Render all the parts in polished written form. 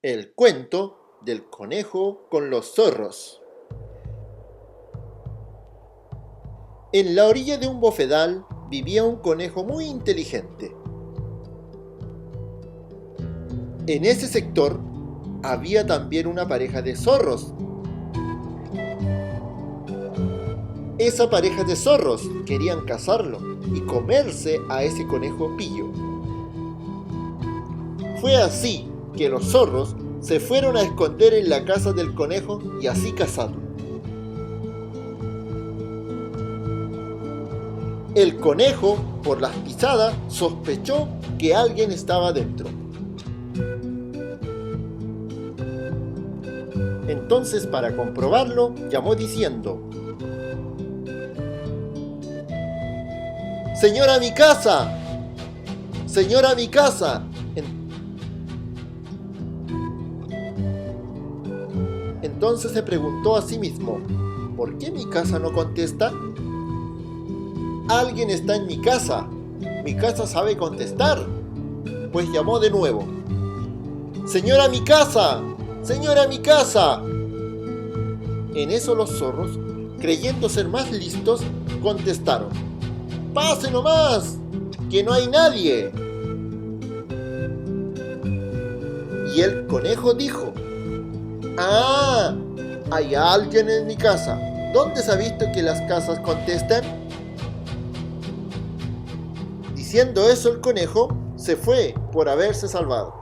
El cuento del conejo con los zorros. En la orilla de un bofedal vivía un conejo muy inteligente. En ese sector había también una pareja de zorros. Esa pareja de zorros querían cazarlo y comerse a ese conejo pillo. Fue así que los zorros se fueron a esconder en la casa del conejo y así cazarlo. El conejo, por las pisadas, sospechó que alguien estaba dentro. Entonces, para comprobarlo, llamó diciendo: ¡Señora, mi casa! ¡Señora, mi casa! Entonces se preguntó a sí mismo: ¿por qué mi casa no contesta? Alguien está en mi casa. Mi casa sabe contestar. Pues llamó de nuevo: ¡Señora, mi casa! ¡Señora, mi casa! En eso los zorros, creyendo ser más listos, contestaron: ¡pase nomás! ¡Que no hay nadie! Y el conejo dijo: ¡ah! Hay alguien en mi casa. ¿Dónde se ha visto que las casas contestan? Diciendo eso, el conejo se fue por haberse salvado.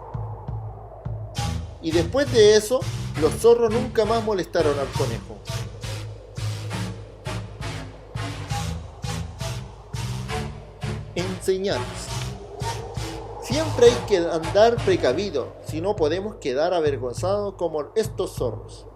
Y después de eso, los zorros nunca más molestaron al conejo. Enseñanzas. Siempre hay que andar precavido, si no podemos quedar avergonzados como estos zorros.